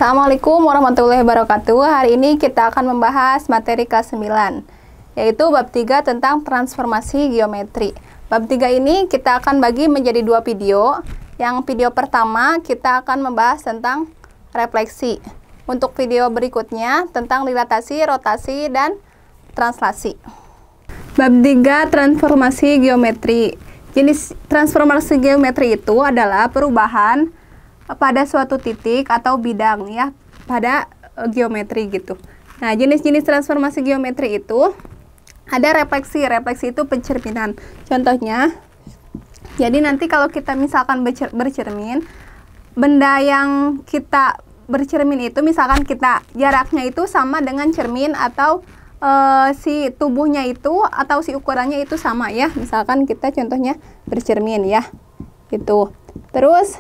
Assalamualaikum warahmatullahi wabarakatuh. Hari ini kita akan membahas materi kelas 9, yaitu bab 3 tentang transformasi geometri. Bab 3 ini kita akan bagi menjadi dua video. Yang video pertama kita akan membahas tentang refleksi. Untuk video berikutnya tentang dilatasi, rotasi, dan translasi. Bab 3 transformasi geometri. Jenis transformasi geometri itu adalah perubahan pada suatu titik atau bidang ya pada geometri gitu. Nah, jenis-jenis transformasi geometri itu ada refleksi. Refleksi itu pencerminan. Contohnya, jadi nanti kalau kita misalkan bercermin, benda yang kita bercermin itu misalkan kita jaraknya itu sama dengan cermin atau si tubuhnya itu atau si ukurannya itu sama ya. Misalkan kita contohnya bercermin ya. Gitu. Terus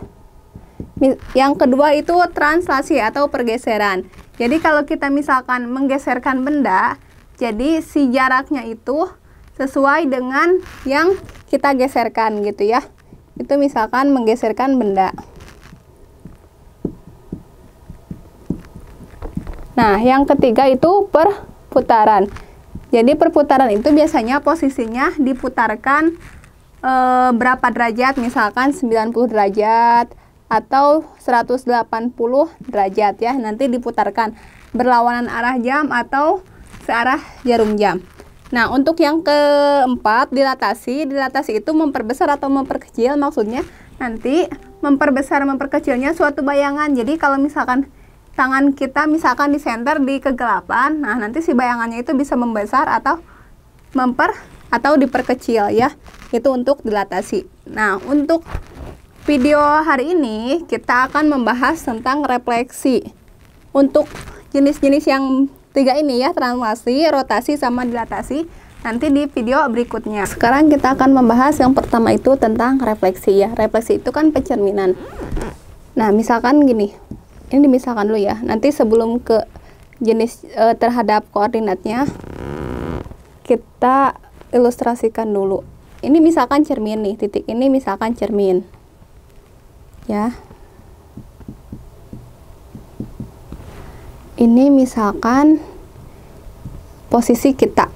yang kedua itu translasi atau pergeseran. Jadi kalau kita misalkan menggeserkan benda, jadi si jaraknya itu sesuai dengan yang kita geserkan gitu ya. Itu misalkan menggeserkan benda. Nah, yang ketiga itu perputaran. Jadi perputaran itu biasanya posisinya diputarkan berapa derajat, misalkan 90 derajat atau 180 derajat ya, nanti diputarkan berlawanan arah jam atau searah jarum jam. Nah, untuk yang keempat dilatasi. Dilatasi itu memperbesar atau memperkecil, maksudnya nanti memperbesar memperkecilnya suatu bayangan. Jadi kalau misalkan tangan kita misalkan disenter di kegelapan, nah nanti si bayangannya itu bisa membesar atau diperkecil ya. Itu untuk dilatasi. Nah, untuk video hari ini kita akan membahas tentang refleksi. Untuk jenis-jenis yang tiga ini ya, translasi, rotasi, sama dilatasi, nanti di video berikutnya. Sekarang kita akan membahas yang pertama itu tentang refleksi ya. Refleksi itu kan pencerminan. Nah, misalkan gini, ini dimisalkan dulu ya. Nanti sebelum ke jenis terhadap koordinatnya, kita ilustrasikan dulu. Ini misalkan cermin nih, titik ini misalkan cermin. Ya, ini misalkan posisi kita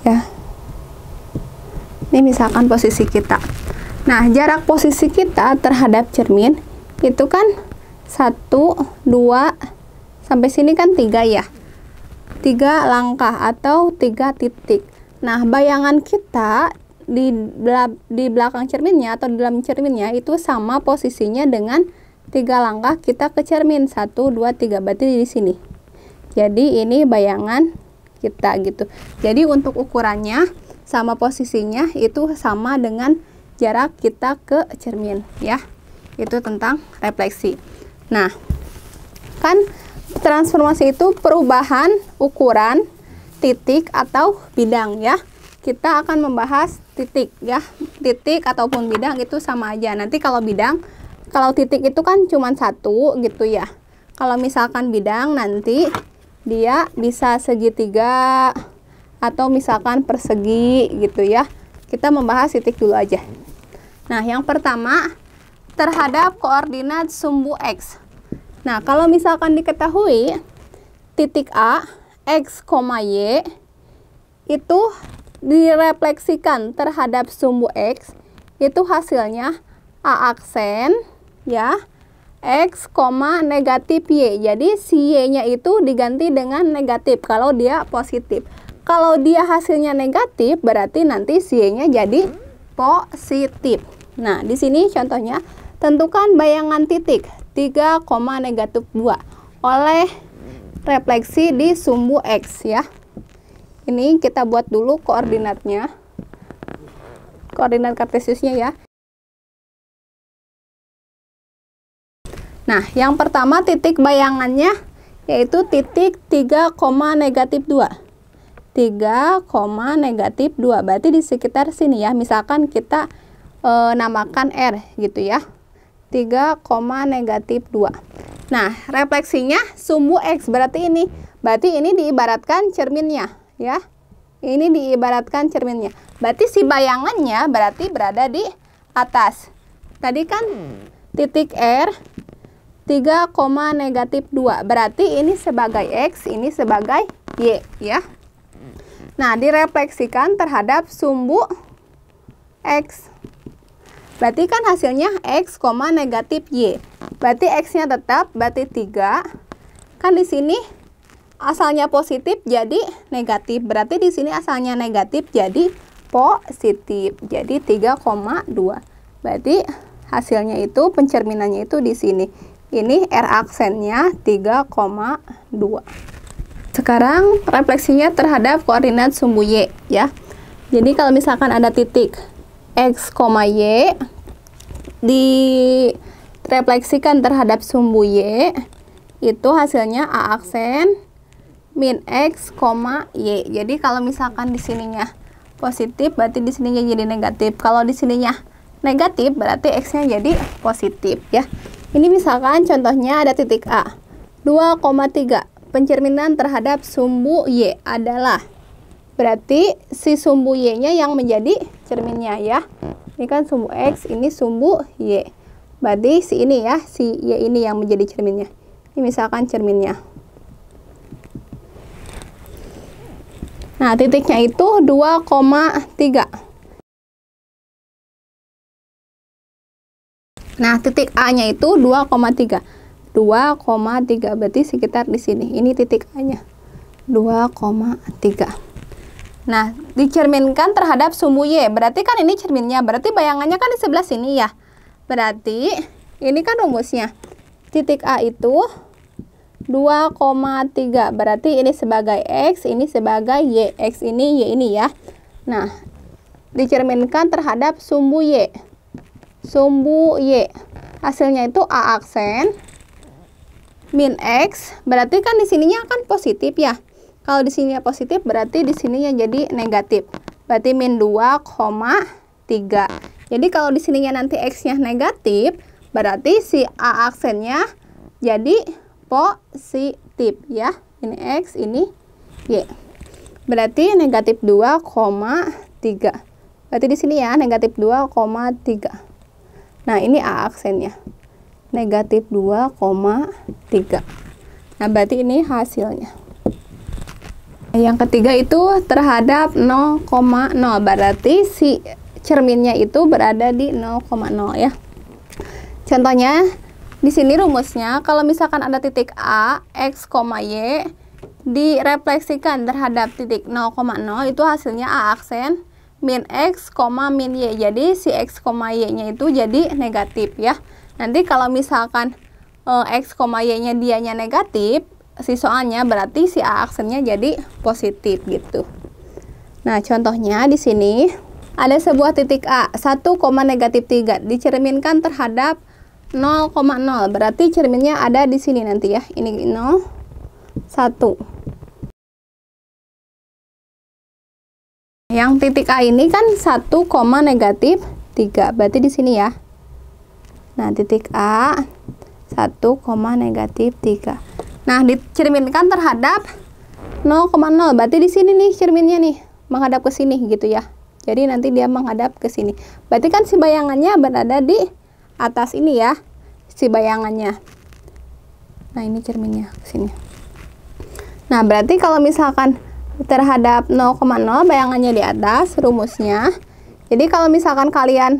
ya, ini misalkan posisi kita. Nah, jarak posisi kita terhadap cermin itu kan 1, 2 sampai sini kan 3 ya, 3 langkah atau 3 titik. Nah, bayangan kita di belakang cerminnya atau di dalam cerminnya itu sama posisinya dengan 3 langkah kita ke cermin, 1, 2, 3, berarti di sini. Jadi ini bayangan kita gitu. Jadi untuk ukurannya sama posisinya itu sama dengan jarak kita ke cermin ya. Itu tentang refleksi. Nah, kan transformasi itu perubahan ukuran titik atau bidang ya. Kita akan membahas titik ya. Titik ataupun bidang itu sama aja. Nanti kalau bidang, kalau titik itu kan cuma satu gitu ya. Kalau misalkan bidang nanti dia bisa segitiga atau misalkan persegi gitu ya. Kita membahas titik dulu aja. Nah, yang pertama terhadap koordinat sumbu X. Nah, kalau misalkan diketahui titik A, X, Y itu direfleksikan terhadap sumbu X, itu hasilnya A aksen ya, X, negatif Y. Jadi si Y-nya itu diganti dengan negatif kalau dia positif. Kalau dia hasilnya negatif, berarti nanti si Y-nya jadi positif. Nah, di sini contohnya tentukan bayangan titik 3, negatif 2 oleh refleksi di sumbu X ya. Ini kita buat dulu koordinatnya, koordinat kartesiusnya ya. Nah, yang pertama titik bayangannya yaitu titik 3, negatif 2. 3, negatif 2. Berarti di sekitar sini ya. Misalkan kita namakan R gitu ya. 3, negatif 2. Nah, refleksinya sumbu X berarti ini. Berarti ini diibaratkan cerminnya ya. Ini diibaratkan cerminnya. Berarti si bayangannya berarti berada di atas. Tadi kan titik R 3, negatif 2. Berarti ini sebagai X, ini sebagai Y ya. Nah, direfleksikan terhadap sumbu X. Berarti kan hasilnya X, negatif Y. Berarti X-nya tetap, berarti 3. Kan di sini asalnya positif jadi negatif. Berarti di sini asalnya negatif jadi positif. Jadi 3,2. Berarti hasilnya itu, pencerminannya itu di sini. Ini R aksennya 3,2. Sekarang refleksinya terhadap koordinat sumbu Y ya. Jadi kalau misalkan ada titik X, Y direfleksikan terhadap sumbu Y, itu hasilnya A aksen min X, Y. Jadi kalau misalkan di sininya positif, berarti di sininya jadi negatif. Kalau di sininya negatif, berarti X-nya jadi positif ya. Ini misalkan contohnya ada titik A 2,3. Pencerminan terhadap sumbu Y adalah, berarti si sumbu Y-nya yang menjadi cerminnya ya. Ini kan sumbu X, ini sumbu Y. Berarti si ini ya, si Y ini yang menjadi cerminnya. Ini misalkan cerminnya. Nah, titiknya itu 2,3. Nah, titik A-nya itu 2,3. 2,3 berarti sekitar di sini. Ini titik A-nya. 2,3. Nah, dicerminkan terhadap sumbu Y. Berarti kan ini cerminnya. Berarti bayangannya kan di sebelah sini ya. Berarti ini kan rumusnya. Titik A itu 2,3. Berarti ini sebagai X, ini sebagai Y. X ini, Y ini ya. Nah, dicerminkan terhadap sumbu Y. Sumbu Y. Hasilnya itu A aksen min X. Berarti kan di sininya kan positif ya. Kalau di sininya positif, berarti di sininya jadi negatif. Berarti min 2,3. Jadi kalau di sininya nanti X-nya negatif, berarti si A aksennya jadi positif ya. Ini X, ini Y. Berarti negatif 2,3. Berarti di sini ya negatif 2,3. Nah, ini A aksennya. Negatif 2,3. Nah, berarti ini hasilnya. Yang ketiga itu terhadap 0,0. Berarti si cerminnya itu berada di 0,0 ya. Contohnya, di sini rumusnya, kalau misalkan ada titik A, X, Y, direfleksikan terhadap titik 0,0, itu hasilnya A aksen min X, min Y. Jadi si X, Y-nya itu jadi negatif ya. Nanti kalau misalkan X, Y-nya dianya negatif, si soalnya berarti si A aksennya jadi positif gitu. Nah, contohnya di sini ada sebuah titik A 1, negatif 3 dicerminkan terhadap 0,0. Berarti cerminnya ada di sini nanti ya. Ini 0, 1. Yang titik A ini kan 1, negatif 3. Berarti di sini ya. Nah, titik A 1, negatif 3. Nah, dicerminkan terhadap 0,0. Berarti di sini nih cerminnya nih, menghadap ke sini gitu ya. Jadi nanti dia menghadap ke sini. Berarti kan si bayangannya berada di atas ini ya. Si bayangannya. Nah, ini cerminnya ke sini. Nah, berarti kalau misalkan terhadap 0,0 bayangannya di atas, rumusnya. Jadi kalau misalkan kalian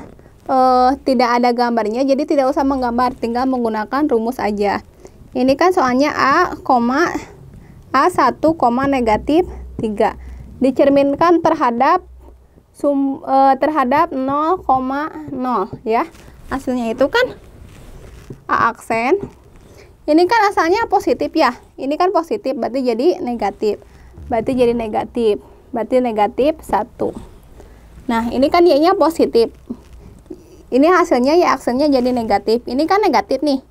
tidak ada gambarnya, jadi tidak usah menggambar, tinggal menggunakan rumus aja. Ini kan soalnya A, A1, negatif 3 dicerminkan terhadap 0,0 ya. Hasilnya itu kan A aksen. Ini kan asalnya positif ya. Ini kan positif, berarti jadi negatif. Berarti jadi negatif. Berarti negatif 1. Nah, ini kan Y-nya positif. Ini hasilnya Y aksennya jadi negatif. Ini kan negatif nih.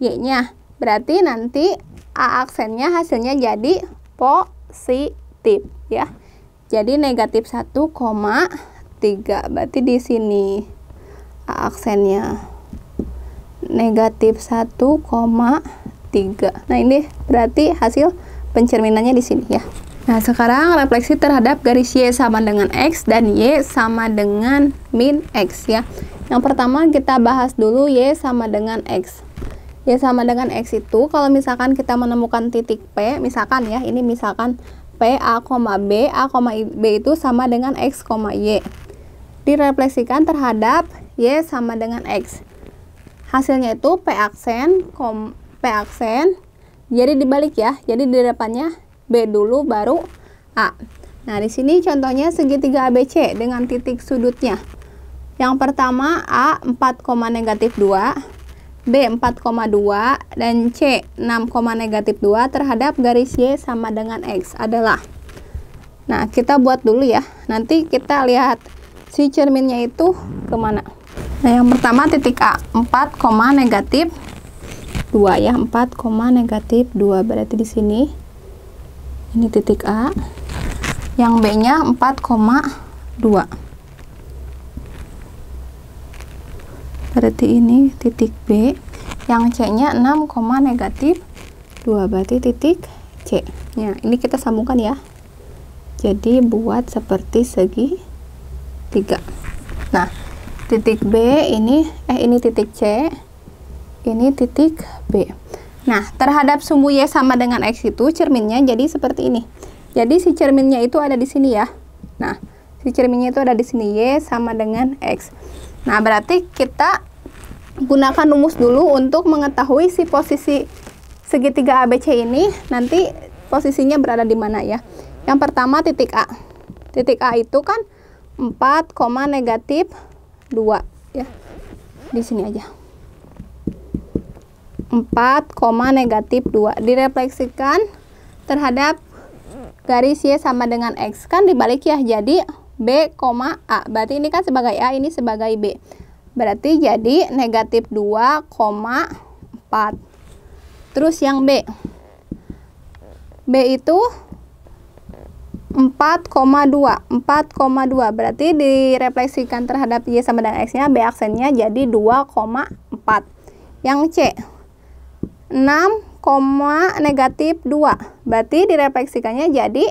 Y-nya. Berarti nanti A aksennya hasilnya jadi positif ya. Jadi negatif 1,3. Berarti di sini A aksennya negatif 1,3. Nah, ini berarti hasil pencerminannya di sini ya. Nah, sekarang refleksi terhadap garis Y sama dengan X dan Y sama dengan min X ya. Yang pertama kita bahas dulu Y sama dengan X. Y sama dengan X itu kalau misalkan kita menemukan titik P, misalkan ya, ini misalkan P, A, B, A, B itu sama dengan X, Y. Direfleksikan terhadap Y sama dengan X. Hasilnya itu P aksen, jadi dibalik ya. Jadi di depannya B dulu baru A. Nah, di sini contohnya segitiga ABC dengan titik sudutnya. Yang pertama A 4, -2, B 4,2 dan C 6,-2 terhadap garis Y sama dengan X adalah. Nah, kita buat dulu ya. Nanti kita lihat si cerminnya itu kemana. Nah, yang pertama titik A 4, -2 ya, 4,-2 berarti di sini. Ini titik A. Yang B-nya 4,2. Berarti ini titik B. Yang C-nya 6,-2 berarti titik C. Ya, ini kita sambungkan ya. Jadi buat seperti segitiga. Nah, titik B ini titik C, ini titik B. Nah, terhadap sumbu Y sama dengan X itu cerminnya jadi seperti ini. Jadi si cerminnya itu ada di sini ya. Nah, si cerminnya itu ada di sini, Y sama dengan X. Nah, berarti kita gunakan rumus dulu untuk mengetahui si posisi segitiga ABC ini nanti posisinya berada di mana ya. Yang pertama titik A. Titik A itu kan 4, -2 ya. Di sini aja. 4,-2 direfleksikan terhadap garis Y sama dengan X, kan dibalik ya, jadi B, A. Berarti ini kan sebagai A, ini sebagai B. Berarti jadi -2,4. Terus yang B. B itu 4,2. Berarti direfleksikan terhadap Y sama dengan X-nya, B aksennya jadi 2,4. Yang C 6,-2. Berarti direfleksikannya jadi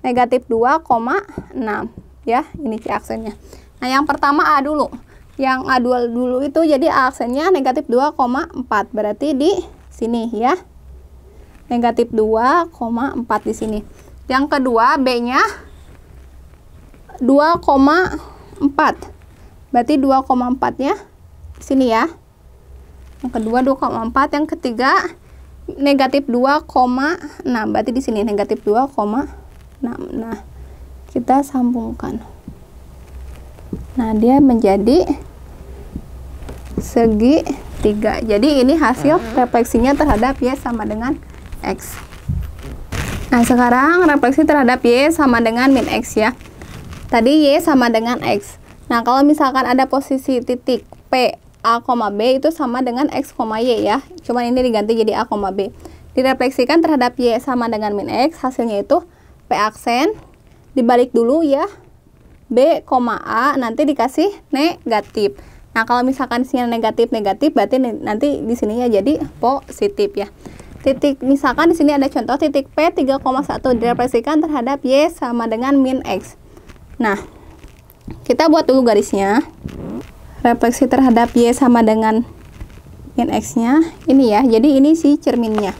-2,6 ya. Ini C aksennya. Nah, yang pertama A dulu. Yang A dulu itu jadi A aksennya -2,4. Berarti di sini ya. -2,4 di sini. Yang kedua B-nya 2,4. Berarti 2,4-nya sini ya. Yang kedua 2,4, yang ketiga -2,6. Berarti di sini -2,6. Nah, kita sambungkan. Nah, dia menjadi segitiga. Jadi ini hasil refleksinya terhadap Y sama dengan X. Nah, sekarang refleksi terhadap Y sama dengan min X ya. Tadi Y sama dengan X. Nah, kalau misalkan ada posisi titik P, A, B itu sama dengan X, Y ya. Cuman ini diganti jadi A, B. Direfleksikan terhadap Y sama dengan min X, hasilnya itu P aksen, dibalik dulu ya. B, A, nanti dikasih negatif. Nah, kalau misalkan isinya negatif, berarti nanti di sininya jadi positif ya. Titik, misalkan di sini ada contoh titik P 3,1 direfleksikan terhadap Y sama dengan min X. Nah, kita buat dulu garisnya. Refleksi terhadap Y sama dengan min X-nya ini ya. Jadi ini si cerminnya.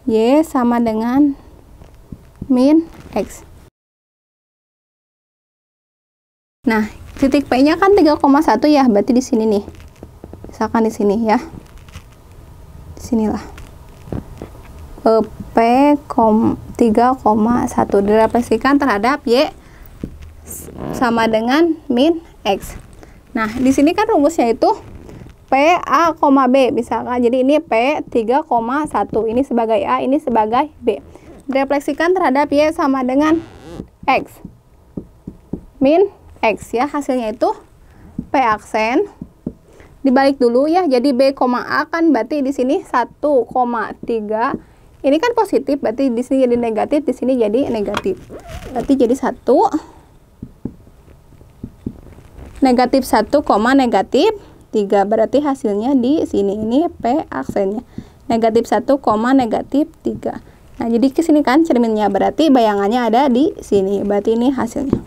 Y sama dengan min X. Nah, titik P-nya kan 3,1 ya. Berarti di sini nih. Misalkan di sini ya. Di sinilah. P 3,1 direfleksikan terhadap Y sama dengan min X. Nah, di sini kan rumusnya itu P, A, B. Misalkan, jadi ini P 3,1. Ini sebagai A, ini sebagai B. Direfleksikan terhadap Y sama dengan X. Min X ya. Hasilnya itu P aksen. Dibalik dulu ya. Jadi B, A kan berarti di sini 1,3. Ini kan positif, berarti di sini jadi negatif, di sini jadi negatif. Berarti jadi 1 negatif 1, negatif 3. Berarti hasilnya di sini ini P aksennya. Negatif 1, negatif 3. Nah, jadi ke sini kan cerminnya, berarti bayangannya ada di sini. Berarti ini hasilnya.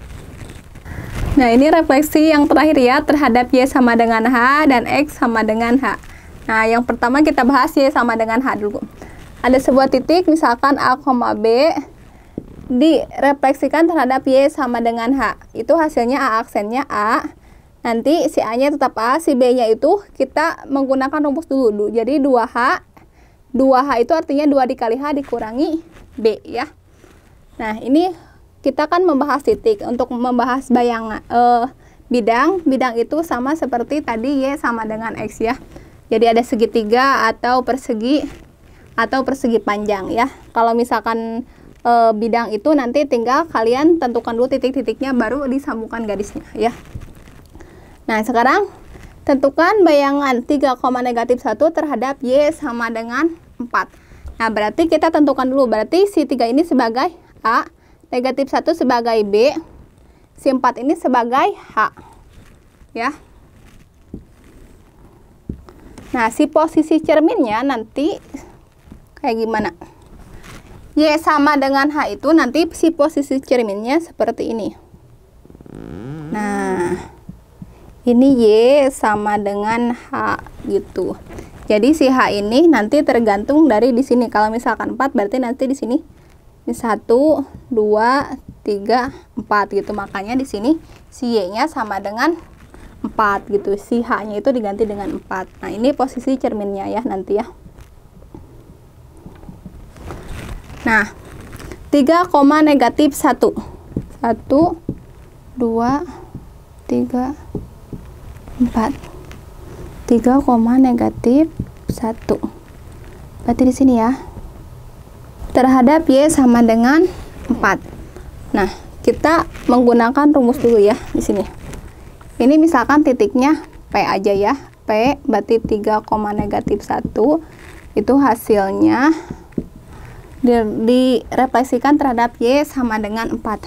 Nah, ini refleksi yang terakhir ya, terhadap Y sama dengan H dan X sama dengan H. Nah, yang pertama kita bahas Y sama dengan H dulu. Ada sebuah titik, misalkan A, B, direfleksikan terhadap Y sama dengan H. Itu hasilnya A aksennya A. Nanti si A-nya tetap A, si B-nya itu kita menggunakan rumus dulu. Jadi 2H. 2H itu artinya 2 dikali H dikurangi B ya. Nah, ini kita kan membahas titik. Untuk membahas bidang itu sama seperti tadi Y sama dengan X ya. Jadi ada segitiga atau persegi panjang ya. Kalau misalkan bidang itu nanti tinggal kalian tentukan dulu titik-titiknya, baru disambungkan garisnya ya. Nah, sekarang tentukan bayangan 3, -1 terhadap Y sama dengan 4. Nah, berarti kita tentukan dulu. Berarti si 3 ini sebagai A, -1 sebagai B, si 4 ini sebagai H. Ya. Nah, si posisi cerminnya nanti kayak gimana? Y sama dengan H itu nanti si posisi cerminnya seperti ini. Nah, ini Y sama dengan H gitu. Jadi si H ini nanti tergantung dari di sini. Kalau misalkan 4 berarti nanti di sini 1, 2, 3, 4 gitu. Makanya di sini si Y-nya sama dengan 4 gitu. Si H-nya itu diganti dengan 4. Nah, ini posisi cerminnya ya nanti ya. Nah, 3, -1. 1, 2, 3, 4. 3, -1. Berarti di sini ya. Terhadap Y sama dengan 4. Nah, kita menggunakan rumus dulu ya di sini. Ini misalkan titiknya P aja ya. P berarti 3, -1 itu hasilnya direfleksikan terhadap Y sama dengan 4.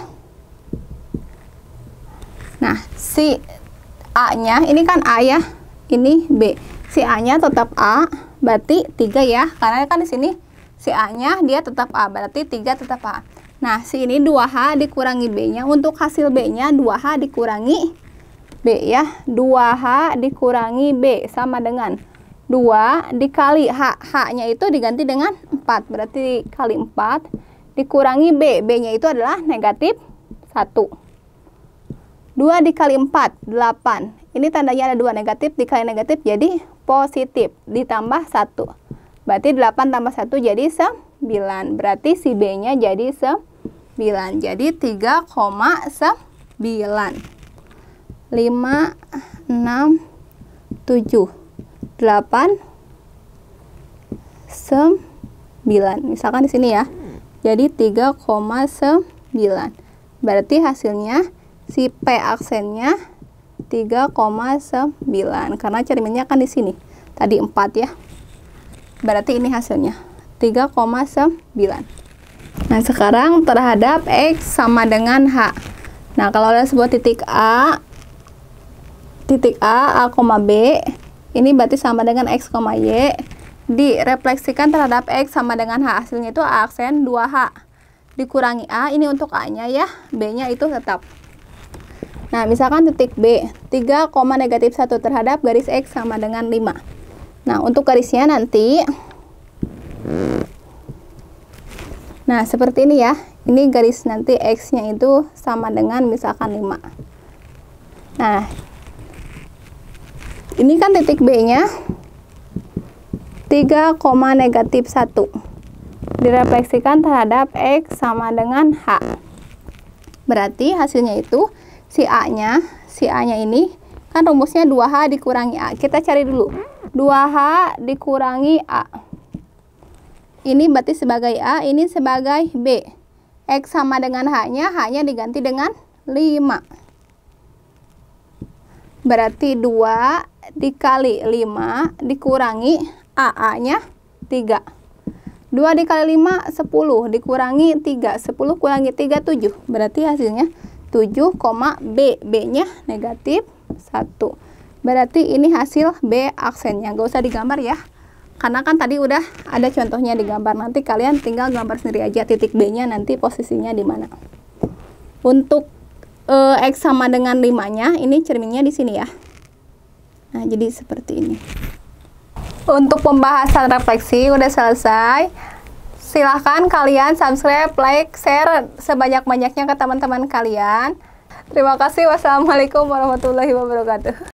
Nah, si A-nya, ini kan A ya, ini B. Si A-nya tetap A, berarti 3 ya. Karena kan di sini si A-nya dia tetap A, berarti 3 tetap A. Nah, si ini 2H dikurangi B-nya. Untuk hasil B-nya 2H dikurangi B ya. 2H dikurangi B sama dengan 2 dikali H. H-nya itu diganti dengan 4. Berarti kali 4 dikurangi B. B-nya itu adalah -1. 2 dikali 4, 8. Ini tandanya ada 2, negatif dikali negatif jadi positif. Ditambah 1. Berarti 8 tambah 1 jadi 9. Berarti si B-nya jadi 9. Jadi 3,9. 5, 6, 7, 8, 9. Misalkan di sini ya. Jadi 3,9. Berarti hasilnya si P aksennya 3,9 karena cerminnya kan di sini. Tadi 4 ya. Berarti ini hasilnya 3,9. Nah, sekarang terhadap X sama dengan H. Nah, kalau ada sebuah titik A, A, B, ini berarti sama dengan X, Y, direfleksikan terhadap X sama dengan H. Hasilnya itu A aksen 2H dikurangi A, ini untuk A-nya ya, B-nya itu tetap. Nah, misalkan titik B, 3, -1 terhadap garis X sama dengan 5. Nah, untuk garisnya nanti, nah seperti ini ya. Ini garis nanti X-nya itu sama dengan misalkan 5. Nah, ini kan titik B-nya 3, -1 direfleksikan terhadap X sama dengan H. Berarti hasilnya itu si A-nya ini kan rumusnya 2H dikurangi A. Kita cari dulu. 2H dikurangi A. Ini berarti sebagai A, ini sebagai B. X sama dengan H-nya, H-nya diganti dengan 5. Berarti 2 dikali 5 dikurangi A-nya 3. 2 dikali 5, 10. Dikurangi 3. 10 kurangi 3, 7. Berarti hasilnya 7, B. B-nya negatif 1. Berarti ini hasil B aksennya. Gak usah digambar ya. Karena kan tadi udah ada contohnya digambar. Nanti kalian tinggal gambar sendiri aja titik B-nya nanti posisinya di mana. Untuk X sama dengan 5-nya, ini cerminnya di sini ya. Nah, jadi seperti ini. Untuk pembahasan refleksi udah selesai. Silahkan kalian subscribe, like, share sebanyak-banyaknya ke teman-teman kalian. Terima kasih. Wassalamualaikum warahmatullahi wabarakatuh.